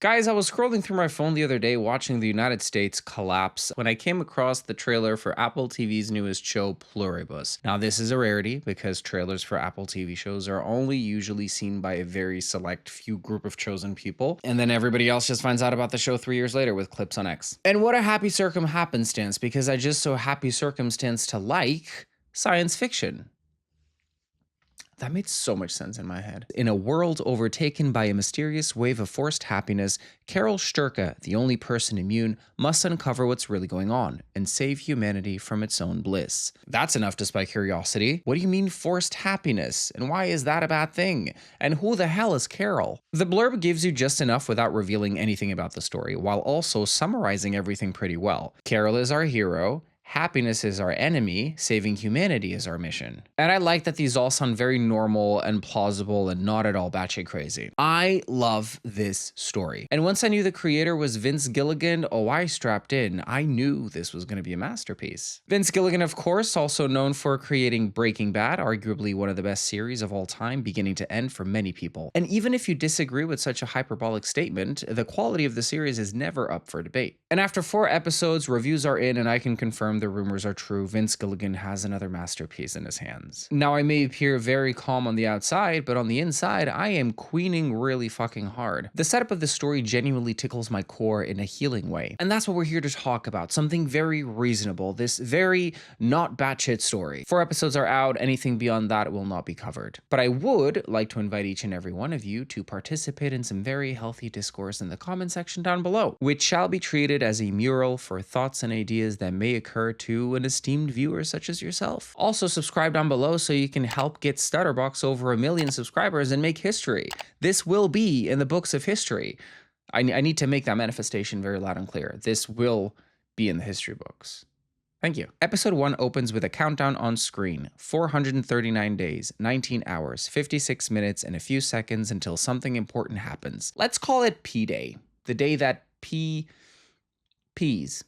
Guys, I was scrolling through my phone the other day watching the United States collapse when I came across the trailer for Apple TV's newest show, Pluribus. Now, this is a rarity because trailers for Apple TV shows are only usually seen by a very select few group of chosen people, and then everybody else just finds out about the show 3 years later with clips on X. And what a happy happenstance, because I just so happy circumstance to like science fiction. That made so much sense in my head. In a world overtaken by a mysterious wave of forced happiness, Carol Sturka, the only person immune, must uncover what's really going on and save humanity from its own bliss. That's enough to spike curiosity. What do you mean forced happiness? And why is that a bad thing? And who the hell is Carol? The blurb gives you just enough without revealing anything about the story, while also summarizing everything pretty well. Carol is our hero. Happiness is our enemy, saving humanity is our mission. And I like that these all sound very normal and plausible and not at all batshit crazy. I love this story. And once I knew the creator was Vince Gilliagn, I strapped in. I knew this was going to be a masterpiece. Vince Gilliagn, of course, also known for creating Breaking Bad, arguably one of the best series of all time, beginning to end for many people. And even if you disagree with such a hyperbolic statement, the quality of the series is never up for debate. And after 4 episodes, reviews are in, and I can confirm the rumors are true. Vince Gilliagn has another masterpiece in his hands. Now, I may appear very calm on the outside, but on the inside, I am queening really fucking hard. The setup of the story genuinely tickles my core in a healing way. And that's what we're here to talk about. Something very reasonable. This very not batshit story. 4 episodes are out. Anything beyond that will not be covered. But I would like to invite each and every one of you to participate in some very healthy discourse in the comment section down below, which shall be treated as a mural for thoughts and ideas that may occur to an esteemed viewer such as yourself. Also, subscribe down below so you can help get Stutterbox over 1 million subscribers and make history. This will be in the books of history. I need to make that manifestation very loud and clear. This will be in the history books. Thank you. Episode 1 opens with a countdown on screen. 439 days, 19 hours, 56 minutes, and a few seconds until something important happens. Let's call it P-Day. The day that P's.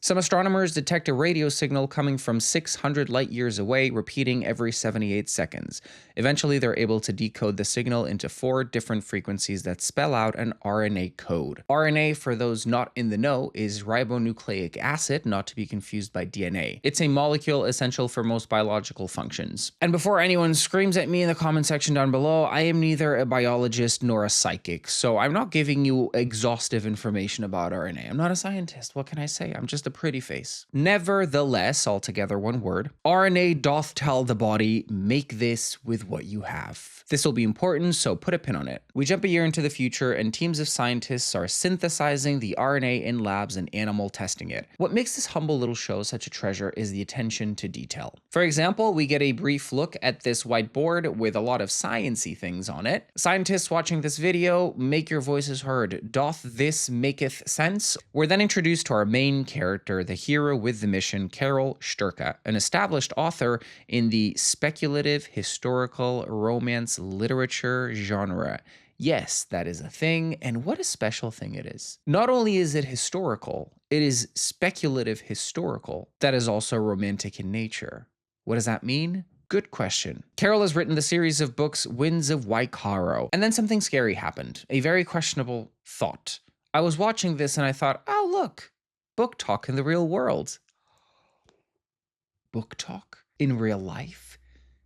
Some astronomers detect a radio signal coming from 600 light years away, repeating every 78 seconds. Eventually, they're able to decode the signal into 4 different frequencies that spell out an RNA code. RNA, for those not in the know, is ribonucleic acid, not to be confused by DNA. It's a molecule essential for most biological functions. And before anyone screams at me in the comment section down below, I am neither a biologist nor a psychic, so I'm not giving you exhaustive information about RNA. I'm not a scientist. What can I say? I'm just a pretty face. Nevertheless, altogether one word, RNA doth tell the body, make this with what you have. This will be important, so put a pin on it. We jump a year into the future, and teams of scientists are synthesizing the RNA in labs and animal testing it. What makes this humble little show such a treasure is the attention to detail. For example, we get a brief look at this whiteboard with a lot of science-y things on it. Scientists watching this video, make your voices heard. Doth this maketh sense? We're then introduced to our main character, the hero with the mission, Carol Sturka, an established author in the speculative historical romance literature genre. Yes, that is a thing, and what a special thing it is. Not only is it historical, it is speculative historical. That is also romantic in nature. What does that mean? Good question. Carol has written the series of books Winds of Waikaro, and then something scary happened, a very questionable thought. I was watching this and I thought, oh look, book talk in the real world. Book talk in real life?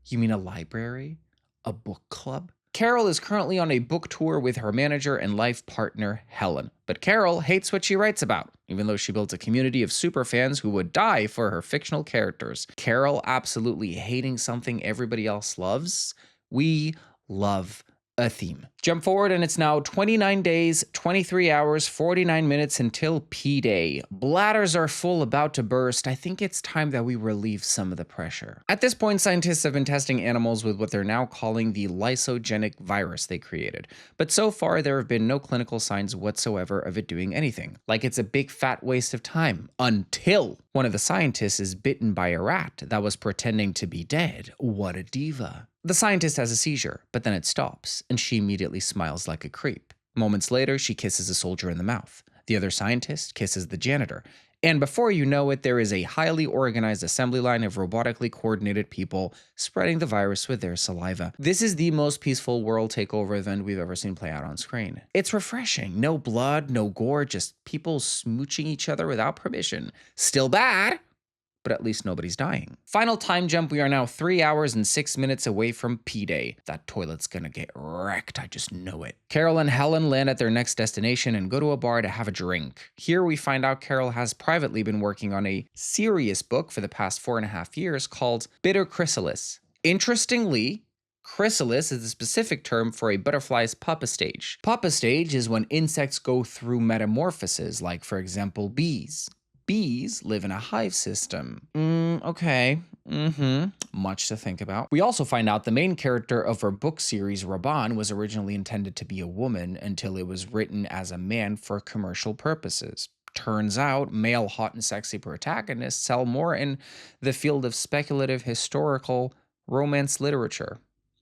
You mean a library? A book club? Carol is currently on a book tour with her manager and life partner, Helen. But Carol hates what she writes about, even though she built a community of superfans who would die for her fictional characters. Carol absolutely hating something everybody else loves? We love a theme. Jump forward and it's now 29 days, 23 hours, 49 minutes until P-Day. Bladders are full, about to burst. I think it's time that we relieve some of the pressure. At this point, scientists have been testing animals with what they're now calling the lysogenic virus they created. But so far, there have been no clinical signs whatsoever of it doing anything. Like it's a big fat waste of time. Until one of the scientists is bitten by a rat that was pretending to be dead. What a diva. The scientist has a seizure, but then it stops, and she immediately smiles like a creep. Moments later, she kisses a soldier in the mouth. The other scientist kisses the janitor. And before you know it, there is a highly organized assembly line of robotically coordinated people spreading the virus with their saliva. This is the most peaceful world takeover event we've ever seen play out on screen. It's refreshing. No blood, no gore, just people smooching each other without permission. Still bad, but at least nobody's dying. Final time jump, we are now 3 hours and 6 minutes away from P-Day. That toilet's gonna get wrecked, I just know it. Carol and Helen land at their next destination and go to a bar to have a drink. Here we find out Carol has privately been working on a serious book for the past 4.5 years called Bitter Chrysalis. Interestingly, chrysalis is the specific term for a butterfly's pupa stage. Pupa stage is when insects go through metamorphoses, like for example bees. Bees live in a hive system. Okay. Much to think about. We also find out the main character of our book series, Raban, was originally intended to be a woman until it was written as a man for commercial purposes. Turns out, male hot and sexy protagonists sell more in the field of speculative historical romance literature.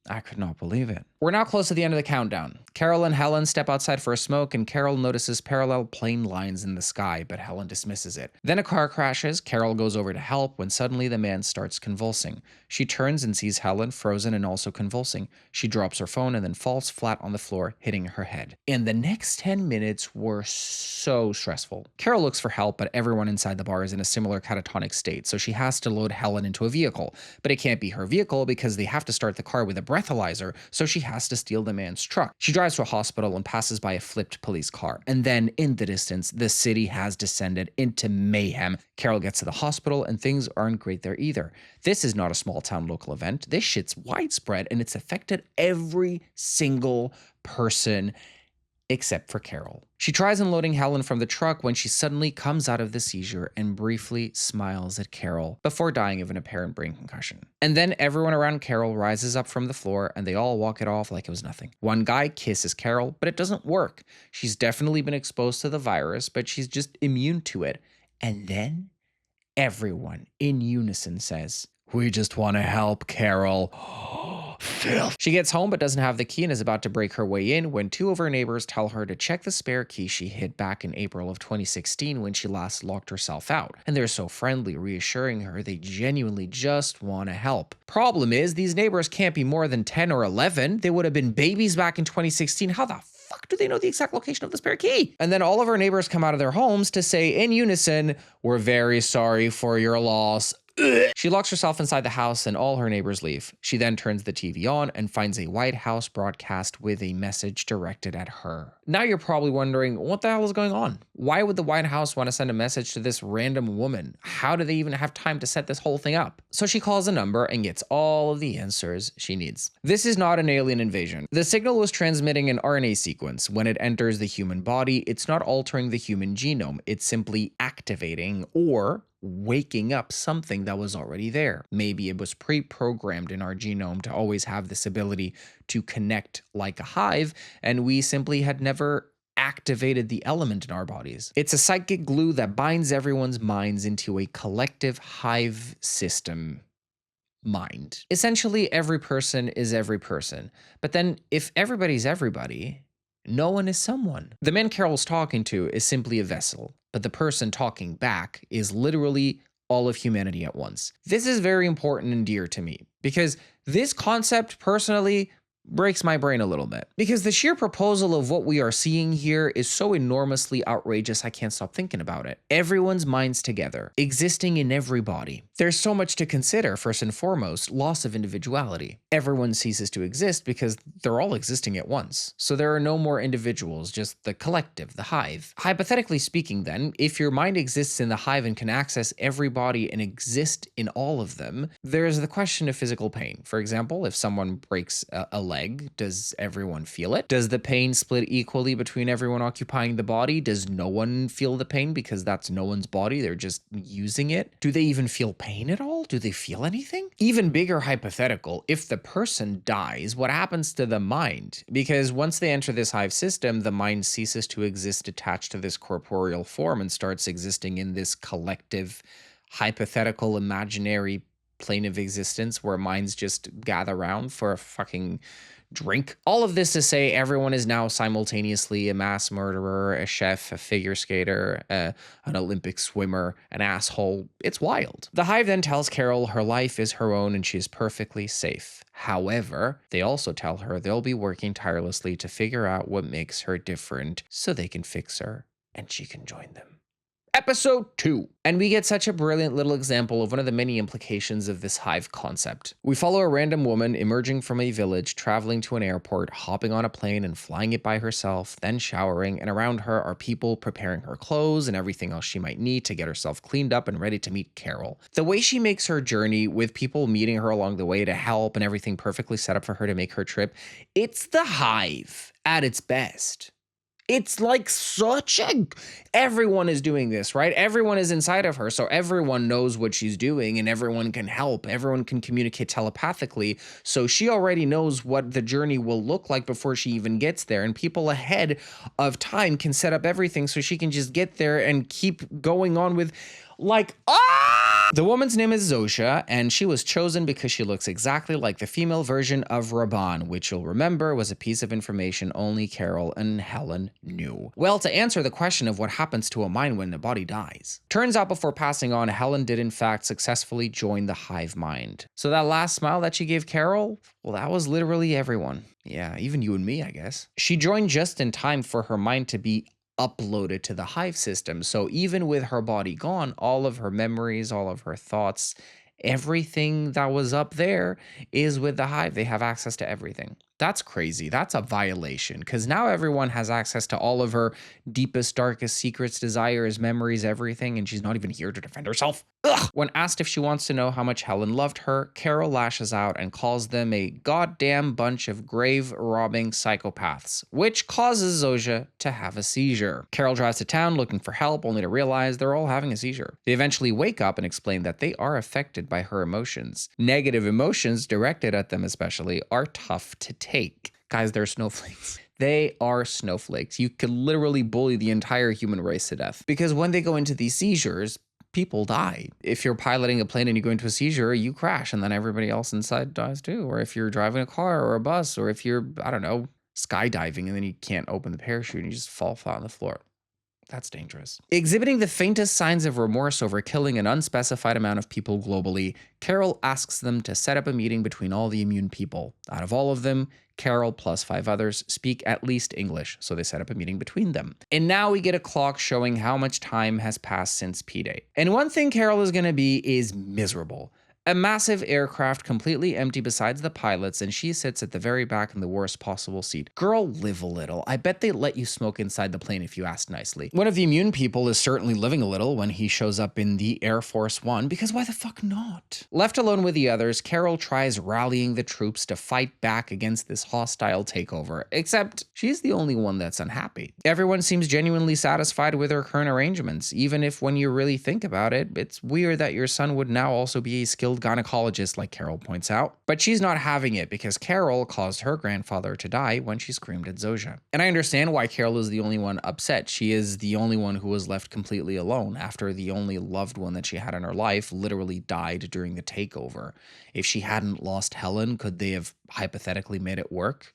I could not believe it. We're now close to the end of the countdown. Carol and Helen step outside for a smoke, and Carol notices parallel plane lines in the sky, but Helen dismisses it. Then a car crashes. Carol goes over to help when suddenly the man starts convulsing. She turns and sees Helen frozen and also convulsing. She drops her phone and then falls flat on the floor, hitting her head. And the next 10 minutes were so stressful. Carol looks for help, but everyone inside the bar is in a similar catatonic state, so she has to load Helen into a vehicle. But it can't be her vehicle because they have to start the car with a breathalyzer, so she has to steal the man's truck. She drives to a hospital and passes by a flipped police car. And then, in the distance, the city has descended into mayhem. Carol gets to the hospital and things aren't great there either. This is not a small town local event. This shit's widespread and it's affected every single person except for Carol. She tries unloading Helen from the truck when she suddenly comes out of the seizure and briefly smiles at Carol before dying of an apparent brain concussion. And then everyone around Carol rises up from the floor and they all walk it off like it was nothing. One guy kisses Carol, but it doesn't work. She's definitely been exposed to the virus, but she's just immune to it. And then everyone in unison says, "We just want to help, Carol." Filth. She gets home but doesn't have the key and is about to break her way in when two of her neighbors tell her to check the spare key she hid back in April of 2016 when she last locked herself out. And they're so friendly, reassuring her they genuinely just want to help. Problem is, these neighbors can't be more than 10 or 11. They would have been babies back in 2016. How the fuck do they know the exact location of the spare key? And then all of her neighbors come out of their homes to say in unison, "We're very sorry for your loss." She locks herself inside the house and all her neighbors leave. She then turns the TV on and finds a White House broadcast with a message directed at her. Now you're probably wondering, what the hell is going on? Why would the White House want to send a message to this random woman? How do they even have time to set this whole thing up? So she calls a number and gets all of the answers she needs. This is not an alien invasion. The signal was transmitting an RNA sequence. When it enters the human body, it's not altering the human genome. It's simply activating or waking up something that was already there. Maybe it was pre-programmed in our genome to always have this ability to connect like a hive, and we simply had never activated the element in our bodies. It's a psychic glue that binds everyone's minds into a collective hive system mind. Essentially, every person is every person. But then if everybody's everybody, no one is someone. The man Carol's talking to is simply a vessel, but the person talking back is literally all of humanity at once. This is very important and dear to me because this concept personally breaks my brain a little bit. Because the sheer proposal of what we are seeing here is so enormously outrageous, I can't stop thinking about it. Everyone's minds together, existing in every body. There's so much to consider. First and foremost, loss of individuality. Everyone ceases to exist because they're all existing at once. So there are no more individuals, just the collective, the hive. Hypothetically speaking then, if your mind exists in the hive and can access every body and exist in all of them, there's the question of physical pain. For example, if someone breaks a leg, does everyone feel it? Does the pain split equally between everyone occupying the body? Does no one feel the pain because that's no one's body? They're just using it? Do they even feel pain at all? Do they feel anything? Even bigger hypothetical, if the person dies, what happens to the mind? Because once they enter this hive system, the mind ceases to exist attached to this corporeal form and starts existing in this collective, hypothetical, imaginary plane of existence where minds just gather around for a fucking drink. All of this to say everyone is now simultaneously a mass murderer, a chef, a figure skater, an Olympic swimmer, an asshole. It's wild. The Hive then tells Carol her life is her own and she is perfectly safe. However, they also tell her they'll be working tirelessly to figure out what makes her different so they can fix her and she can join them. Episode 2. And we get such a brilliant little example of one of the many implications of this hive concept. We follow a random woman emerging from a village, traveling to an airport, hopping on a plane and flying it by herself, then showering, and around her are people preparing her clothes and everything else she might need to get herself cleaned up and ready to meet Carol. The way she makes her journey, with people meeting her along the way to help and everything perfectly set up for her to make her trip, it's the hive at its best. It's like everyone is doing this, right? Everyone is inside of her, so everyone knows what she's doing and everyone can help. Everyone can communicate telepathically, so she already knows what the journey will look like before she even gets there, and people ahead of time can set up everything so she can just get there and keep going on with The woman's name is Zosha, and she was chosen because she looks exactly like the female version of Raban, which you'll remember was a piece of information only Carol and Helen knew. Well, to answer the question of what happens to a mind when the body dies. Turns out before passing on, Helen did in fact successfully join the hive mind. So that last smile that she gave Carol, well, that was literally everyone. Yeah, even you and me, I guess. She joined just in time for her mind to be uploaded to the hive system. So even with her body gone, all of her memories, all of her thoughts, everything that was up there is with the hive. They have access to everything. That's crazy. That's a violation, because now everyone has access to all of her deepest, darkest secrets, desires, memories, everything, and she's not even here to defend herself. Ugh. When asked if she wants to know how much Helen loved her, Carol lashes out and calls them a goddamn bunch of grave-robbing psychopaths, which causes Zosha to have a seizure. Carol drives to town looking for help, only to realize they're all having a seizure. They eventually wake up and explain that they are affected by her emotions. Negative emotions, directed at them especially, are tough to take. Guys, they're snowflakes. They are snowflakes. You could literally bully the entire human race to death. Because when they go into these seizures, people die. If you're piloting a plane and you go into a seizure, you crash and then everybody else inside dies too. Or if you're driving a car or a bus, or if you're, I don't know, skydiving and then you can't open the parachute and you just fall flat on the floor. That's dangerous. Exhibiting the faintest signs of remorse over killing an unspecified amount of people globally, Carol asks them to set up a meeting between all the immune people. Out of all of them, Carol plus 5 others speak at least English, so they set up a meeting between them. And now we get a clock showing how much time has passed since P-Day. And one thing Carol is going to be is miserable. A massive aircraft completely empty besides the pilots, and she sits at the very back in the worst possible seat. Girl, live a little. I bet they let you smoke inside the plane if you asked nicely. One of the immune people is certainly living a little when he shows up in the Air Force One, because why the fuck not? Left alone with the others, Carol tries rallying the troops to fight back against this hostile takeover, except she's the only one that's unhappy. Everyone seems genuinely satisfied with her current arrangements, even if when you really think about it, it's weird that your son would now also be a skilled gynecologist, like Carol points out. But she's not having it because Carol caused her grandfather to die when she screamed at Zosha. And I understand why Carol is the only one upset. She is the only one who was left completely alone after the only loved one that she had in her life literally died during the takeover. If she hadn't lost Helen, could they have hypothetically made it work?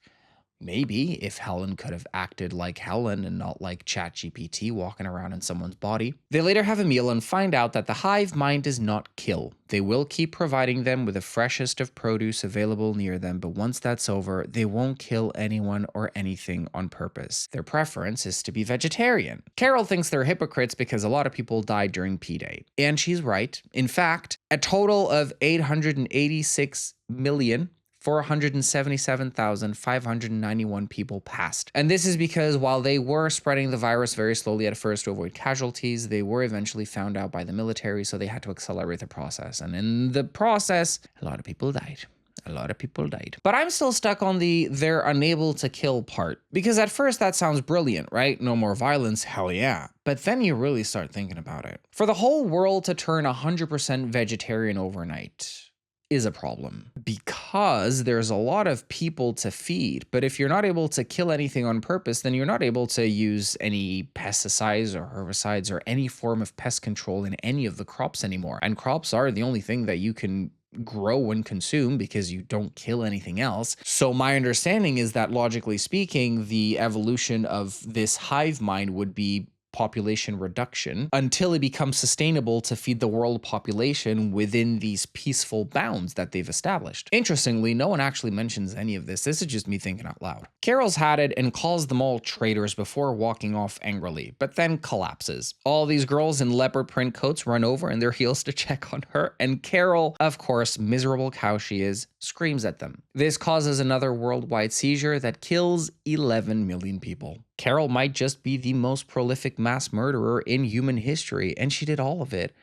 Maybe, if Helen could have acted like Helen and not like ChatGPT walking around in someone's body. They later have a meal and find out that the hive mind does not kill. They will keep providing them with the freshest of produce available near them, but once that's over, they won't kill anyone or anything on purpose. Their preference is to be vegetarian. Carol thinks they're hypocrites because a lot of people died during P-Day. And she's right. In fact, a total of 886,477,591 people passed. And this is because while they were spreading the virus very slowly at first to avoid casualties, they were eventually found out by the military, so they had to accelerate the process. And in the process, a lot of people died. A lot of people died. But I'm still stuck on the they're unable to kill part. Because at first that sounds brilliant, right? No more violence, hell yeah. But then you really start thinking about it. For the whole world to turn 100% vegetarian overnight is a problem because there's a lot of people to feed. But if you're not able to kill anything on purpose, then you're not able to use any pesticides or herbicides or any form of pest control in any of the crops anymore. And crops are the only thing that you can grow and consume because you don't kill anything else. So my understanding is that logically speaking, the evolution of this hive mind would be population reduction until it becomes sustainable to feed the world population within these peaceful bounds that they've established. Interestingly, no one actually mentions any of this. This is just me thinking out loud. Carol's had it and calls them all traitors before walking off angrily, but then collapses. All these girls in leopard print coats run over in their heels to check on her, and Carol, of course, miserable cow she is, screams at them. This causes another worldwide seizure that kills 11 million people. Carol might just be the most prolific mass murderer in human history, and she did all of it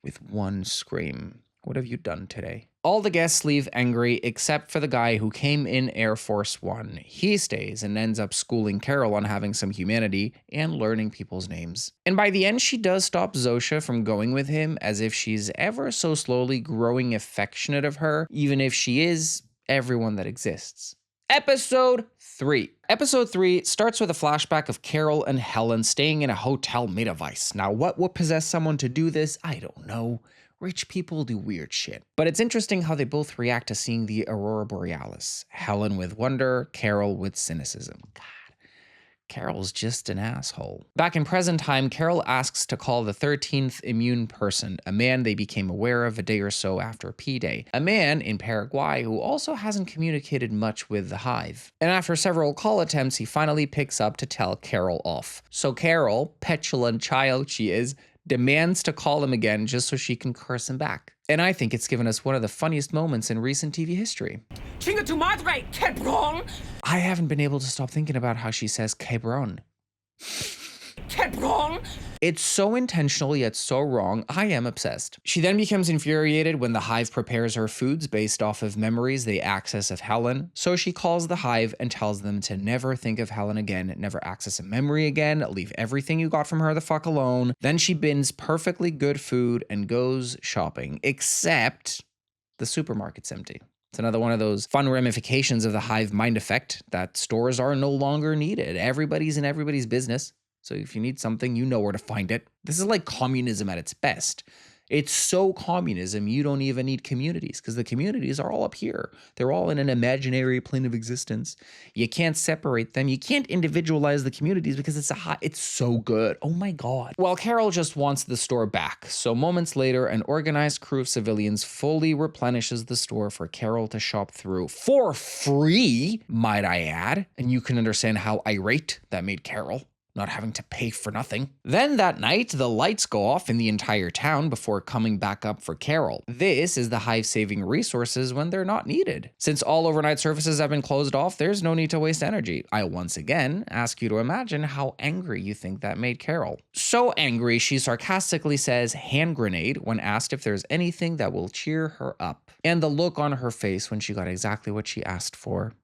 with one scream. What have you done today? All the guests leave angry except for the guy who came in Air Force One. He stays and ends up schooling Carol on having some humanity and learning people's names. And by the end, she does stop Zosha from going with him, as if she's ever so slowly growing affectionate of her, even if she is everyone that exists. Episode 3. Episode 3 starts with a flashback of Carol and Helen staying in a hotel made of ice. Now, what would possess someone to do this? I don't know. Rich people do weird shit. But it's interesting how they both react to seeing the Aurora Borealis. Helen with wonder, Carol with cynicism. God, Carol's just an asshole. Back in present time, Carol asks to call the 13th immune person, a man they became aware of a day or so after P-Day. A man in Paraguay who also hasn't communicated much with the Hive. And after several call attempts, he finally picks up to tell Carol off. So Carol, petulant child she is, demands to call him again just so she can curse him back. And I think it's given us one of the funniest moments in recent TV history. Chinga tu madre, cabrón! I haven't been able to stop thinking about how she says cabrón. Cabrón! It's so intentional yet so wrong, I am obsessed. She then becomes infuriated when the Hive prepares her foods based off of memories they access of Helen, so she calls the Hive and tells them to never think of Helen again, never access a memory again, leave everything you got from her the fuck alone. Then she bins perfectly good food and goes shopping, except the supermarket's empty. It's another one of those fun ramifications of the Hive mind effect that stores are no longer needed. Everybody's in everybody's business. So if you need something, you know where to find it. This is like communism at its best. It's so communism, you don't even need communities because the communities are all up here. They're all in an imaginary plane of existence. You can't separate them. You can't individualize the communities because it's so good. Oh my God. Well, Carol just wants the store back. So moments later, an organized crew of civilians fully replenishes the store for Carol to shop through for free, might I add. And you can understand how irate that made Carol, not having to pay for nothing. Then that night, the lights go off in the entire town before coming back up for Carol. This is the Hive saving resources when they're not needed. Since all overnight services have been closed off, there's no need to waste energy. I once again ask you to imagine how angry you think that made Carol. So angry, she sarcastically says hand grenade when asked if there's anything that will cheer her up. And the look on her face when she got exactly what she asked for.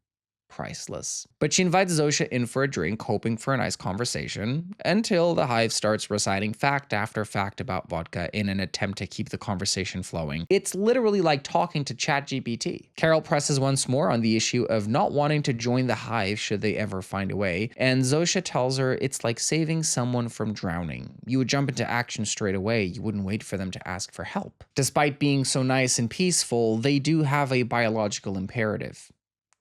Priceless. But she invites Zosha in for a drink, hoping for a nice conversation, until the Hive starts reciting fact after fact about vodka in an attempt to keep the conversation flowing. It's literally like talking to ChatGPT. Carol presses once more on the issue of not wanting to join the Hive should they ever find a way, and Zosha tells her it's like saving someone from drowning. You would jump into action straight away, you wouldn't wait for them to ask for help. Despite being so nice and peaceful, they do have a biological imperative.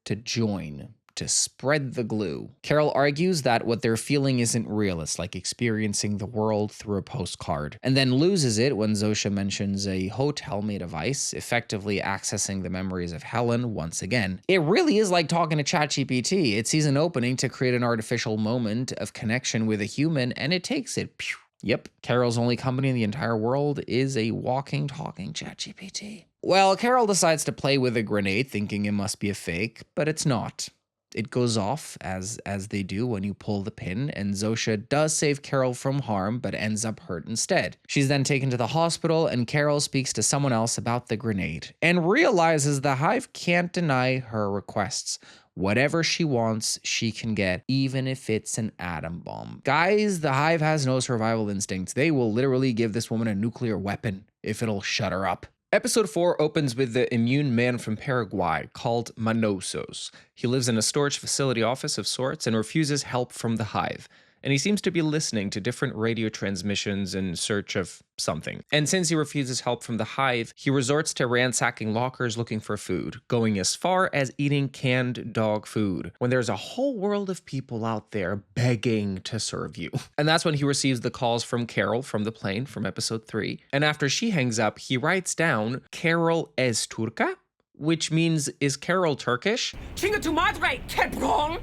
To join, to spread the glue. Carol argues that what they're feeling isn't real, it's like experiencing the world through a postcard, and then loses it when Zosha mentions a hotel made of ice, effectively accessing the memories of Helen once again. It really is like talking to ChatGPT. It sees an opening to create an artificial moment of connection with a human, and it takes it. Pew. Yep, Carol's only company in the entire world is a walking, talking ChatGPT. Well, Carol decides to play with a grenade, thinking it must be a fake, but it's not. It goes off, as they do when you pull the pin, and Zosha does save Carol from harm, but ends up hurt instead. She's then taken to the hospital, and Carol speaks to someone else about the grenade, and realizes the Hive can't deny her requests. Whatever she wants, she can get, even if it's an atom bomb. Guys, the Hive has no survival instincts. They will literally give this woman a nuclear weapon if it'll shut her up. Episode 4 opens with the immune man from Paraguay called Manosos. He lives in a storage facility office of sorts and refuses help from the Hive. and he seems to be listening to different radio transmissions in search of something. And since he refuses help from the hive, he resorts to ransacking lockers looking for food, going as far as eating canned dog food, when there's a whole world of people out there begging to serve you. And that's when he receives the calls from Carol from the plane from episode 3. And after she hangs up, he writes down Carol Sturka, which means, is Carol Turkish? Chinga tu madre, cabron!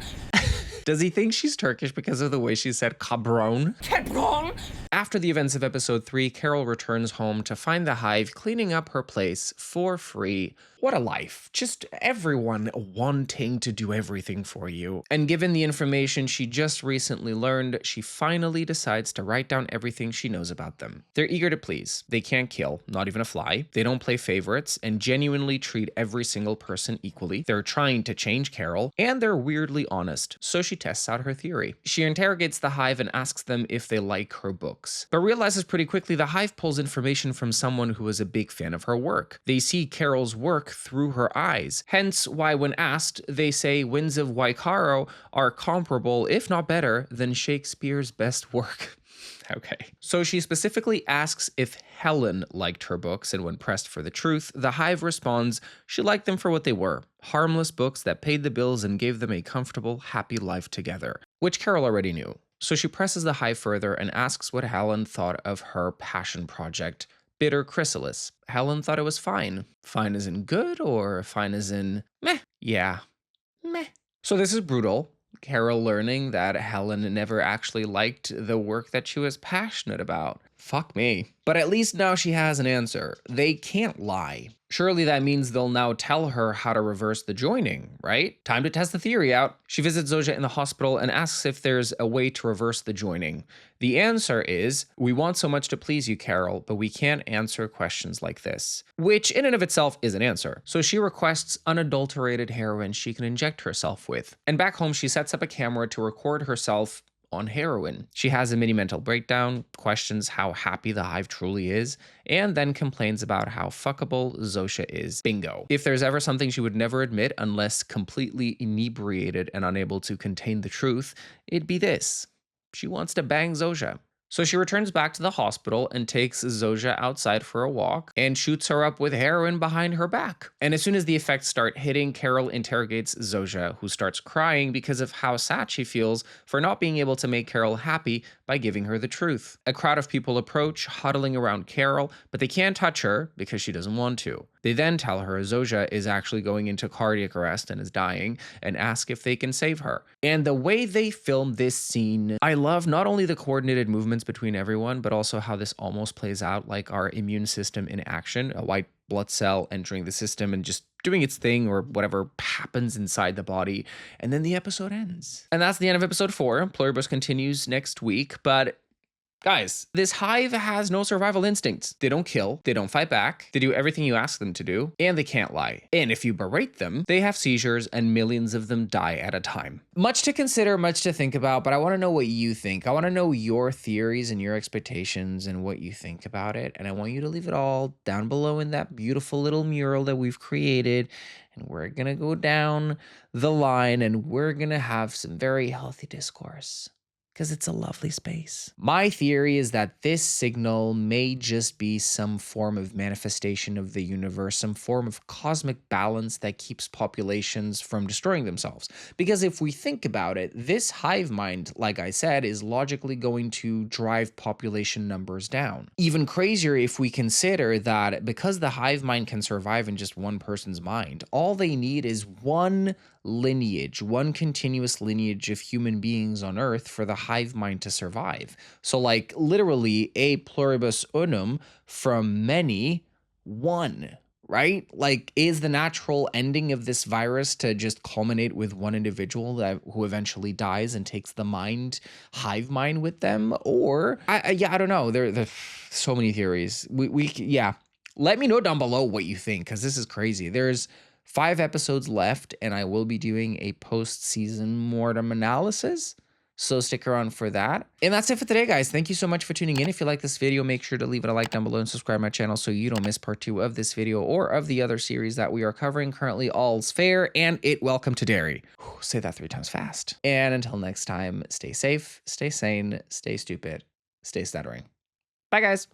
Does he think she's Turkish because of the way she said cabron? Cabron! After the events of episode 3, Carol returns home to find the hive cleaning up her place for free. What a life. Just everyone wanting to do everything for you. And given the information she just recently learned, she finally decides to write down everything she knows about them. They're eager to please. They can't kill, not even a fly. They don't play favorites and genuinely treat every single person equally. They're trying to change Carol, and they're weirdly honest. So she tests out her theory. She interrogates the hive and asks them if they like her books, but realizes pretty quickly the hive pulls information from someone who is a big fan of her work. They see Carol's work through her eyes, hence why when asked, they say Winds of Waikaro are comparable, if not better, than Shakespeare's best work. Okay. So she specifically asks if Helen liked her books, and when pressed for the truth, the hive responds she liked them for what they were, harmless books that paid the bills and gave them a comfortable, happy life together, which Carol already knew. So she presses the hive further and asks what Helen thought of her passion project, Bitter Chrysalis. Helen thought it was fine. Fine as in good, or fine as in meh? Yeah, meh. So this is brutal. Carol learning that Helen never actually liked the work that she was passionate about. Fuck me. But at least now she has an answer. They can't lie. Surely that means they'll now tell her how to reverse the joining, right? Time to test the theory out. She visits Zoja in the hospital and asks if there's a way to reverse the joining. The answer is, we want so much to please you, Carol, but we can't answer questions like this. Which in and of itself is an answer. So she requests unadulterated heroin she can inject herself with. And back home, she sets up a camera to record herself on heroin. She has a mini mental breakdown, questions how happy the hive truly is, and then complains about how fuckable Zosha is. Bingo. If there's ever something she would never admit unless completely inebriated and unable to contain the truth, it'd be this. She wants to bang Zosha. So she returns back to the hospital and takes Zosha outside for a walk and shoots her up with heroin behind her back. And as soon as the effects start hitting, Carol interrogates Zosha, who starts crying because of how sad she feels for not being able to make Carol happy by giving her the truth. A crowd of people approach, huddling around Carol, but they can't touch her because she doesn't want to. They then tell her Zosha is actually going into cardiac arrest and is dying, and ask if they can save her. And the way they filmed this scene, I love not only the coordinated movements between everyone, but also how this almost plays out like our immune system in action, a white blood cell entering the system and just doing its thing or whatever happens inside the body. And then the episode ends. And that's the end of episode 4. Pluribus continues next week, but guys, this hive has no survival instincts. They don't kill, they don't fight back, they do everything you ask them to do, and they can't lie. And if you berate them, they have seizures and millions of them die at a time. Much to consider, much to think about, but I want to know what you think. I want to know your theories and your expectations and what you think about it. And I want you to leave it all down below in that beautiful little mural that we've created. And we're going to go down the line and we're going to have some very healthy discourse, because it's a lovely space. My theory is that this signal may just be some form of manifestation of the universe, some form of cosmic balance that keeps populations from destroying themselves. Because if we think about it, this hive mind, like I said, is logically going to drive population numbers down. Even crazier if we consider that because the hive mind can survive in just one person's mind, all they need is one lineage, one continuous lineage of human beings on Earth for the hive mind to survive. So like literally a pluribus unum from many, one, right? Like, is the natural ending of this virus to just culminate with one individual who eventually dies and takes the hive mind with them? Or I don't know. There's so many theories. Yeah. Let me know down below what you think, because this is crazy. There's 5 episodes left, and I will be doing a post-season mortem analysis. So stick around for that. And that's it for today, guys. Thank you so much for tuning in. If you like this video, make sure to leave it a like down below and subscribe to my channel so you don't miss part 2 of this video or of the other series that we are covering. Currently, all's fair and it welcome to dairy. Whew, say that 3 times fast. And until next time, stay safe, stay sane, stay stupid, stay stuttering. Bye, guys.